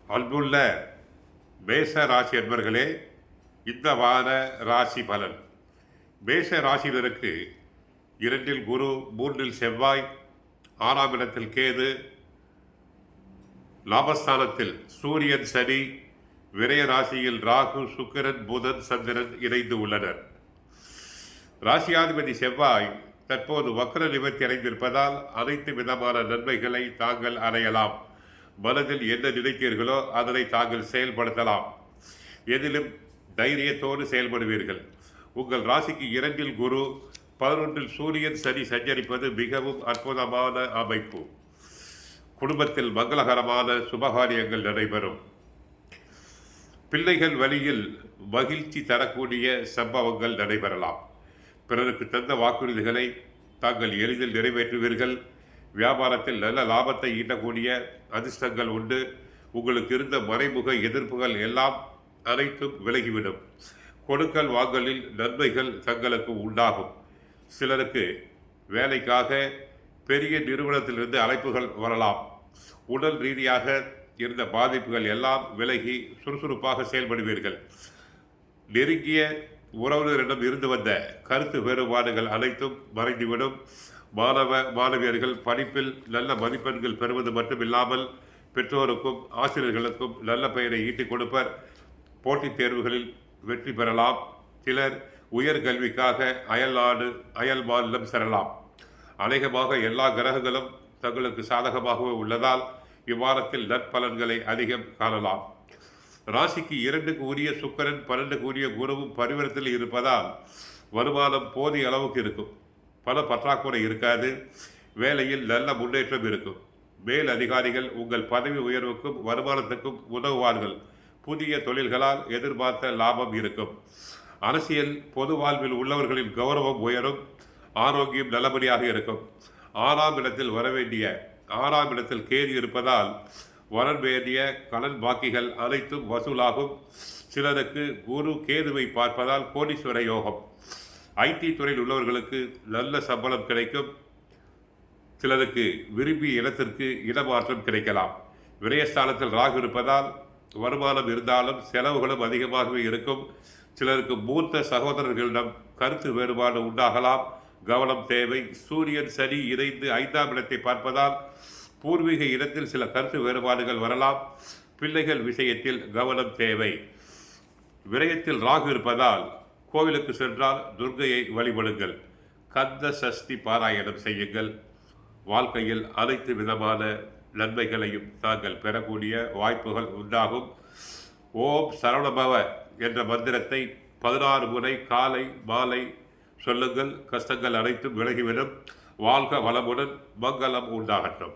அன்புள்ள மேஷ ராசி என்பர்களே, இந்த வார ராசி பலன். மேஷ ராசியினருக்கு 2இல் குரு, 3இல் செவ்வாய், 6ஆம் இடத்தில் கேது, லாபஸ்தானத்தில் சூரியன், சனி, விரய ராசியில் ராகு, சுக்கிரன், புதன், சந்திரன் இணைந்து உள்ளனர். ராசியாதிபதி செவ்வாய் தற்போது வக்ர நிவர்த்தி அடைந்திருப்பதால் அனைத்து விதமான நன்மைகளை தாங்கள் அடையலாம். மனதில் என்ன நினைத்தீர்களோ அதனை தாங்கள் செயல்படுத்தலாம். எதிலும் தைரியத்தோடு செயல்படுவீர்கள். உங்கள் ராசிக்கு 2இல் குரு, 11இல் சூரியன், சனி சஞ்சரிப்பது மிகவும் அற்புதமான அமைப்பு. குடும்பத்தில் மங்களகரமான சுபகாரியங்கள் நடைபெறும். பிள்ளைகள் வழியில் மகிழ்ச்சி தரக்கூடிய சம்பவங்கள் நடைபெறலாம். பிறருக்கு தந்த வாக்குறுதிகளை தாங்கள் எளிதில் நிறைவேற்றுவீர்கள். வியாபாரத்தில் நல்ல லாபத்தை ஈட்டக்கூடிய அதிர்ஷ்டங்கள் உண்டு. உங்களுக்கு இருந்த மறைமுக எதிர்ப்புகள் எல்லாம் அனைத்தும் விலகிவிடும். கொடுக்கல் வாங்கலில் நன்மைகள் தங்களுக்கு உண்டாகும். சிலருக்கு வேலைக்காக பெரிய நிறுவனத்திலிருந்து அழைப்புகள் வரலாம். உடல் ரீதியாக இருந்த பாதிப்புகள் எல்லாம் விலகி சுறுசுறுப்பாக செயல்படுவீர்கள். நெருங்கிய உறவினரிடம் இருந்து வந்த கருத்து வேறுபாடுகள் அனைத்தும் மறைந்துவிடும். மாணவியர்கள் படிப்பில் நல்ல மதிப்பெண்கள் பெறுவது மட்டுமில்லாமல் பெற்றோருக்கும் ஆசிரியர்களுக்கும் நல்ல பெயரை ஈட்டிக் கொடுப்பர். போட்டித் தேர்வுகளில் வெற்றி பெறலாம். சிலர் உயர்கல்விக்காக அயல் மாநிலம் செல்லலாம். அநேகமாக எல்லா கிரகங்களும் தங்களுக்கு சாதகமாகவே உள்ளதால் இவ்வாரத்தில் நற்பலன்களை அதிகம் காணலாம். ராசிக்கு 2க்கு உரிய சுக்கிரன், 12க்கு உரிய குருவும் பரிவர்த்தத்தில் இருப்பதால் வருமானம் போதிய அளவுக்கு இருக்கும். பண பற்றாக்குறை இருக்காது. வேலையில் நல்ல முன்னேற்றம் இருக்கும். மேல் அதிகாரிகள் உங்கள் பதவி உயர்வுக்கும் வருமானத்துக்கும் உதவுவார்கள். புதிய தொழில்களால் எதிர்பார்த்த லாபம் இருக்கும். அரசியல் பொது வாழ்வில் உள்ளவர்களின் கௌரவம் உயரும். ஆரோக்கியம் நல்லபடியாக இருக்கும். 6ஆம் இடத்தில் வரவேண்டிய 6ஆம் இடத்தில் கேது இருப்பதால் வரவேண்டிய கடன் பாக்கிகள் அனைத்தும் வசூலாகும். சிலருக்கு குரு கேதுவை பார்ப்பதால் கோடீஸ்வர யோகம். ஐடி துறையில் உள்ளவர்களுக்கு நல்ல சம்பளம் கிடைக்கும். சிலருக்கு விரும்பிய இடத்திற்கு இடமாற்றம் கிடைக்கலாம். விரயஸ்தானத்தில் ராகு இருப்பதால் வருமானம் இருந்தாலும் செலவுகளும் அதிகமாகவே இருக்கும். சிலருக்கு மூத்த சகோதரர்களிடம் கருத்து வேறுபாடு உண்டாகலாம். கவனம் தேவை. சூரியன், சனி இணைந்து 5ஆம் இடத்தை பார்ப்பதால் பூர்வீக இடத்தில் சில கருத்து வேறுபாடுகள் வரலாம். பிள்ளைகள் விஷயத்தில் கவனம் தேவை. விரயத்தில் ராகு இருப்பதால் கோவிலுக்கு சென்றால் துர்க்கையை வழிபடுங்கள். கந்த சஷ்டி பாராயணம் செய்யுங்கள். வாழ்க்கையில் அனைத்து விதமான நன்மைகளையும் தாங்கள் பெறக்கூடிய வாய்ப்புகள் உண்டாகும். ஓம் சரவணபவ என்ற மந்திரத்தை 16 முறை காலை மாலை சொல்லுங்கள். கஷ்டங்கள் அனைத்தும் விலகிவிடும். வாழ்க வளமுடன். மங்களம் உண்டாகட்டும்.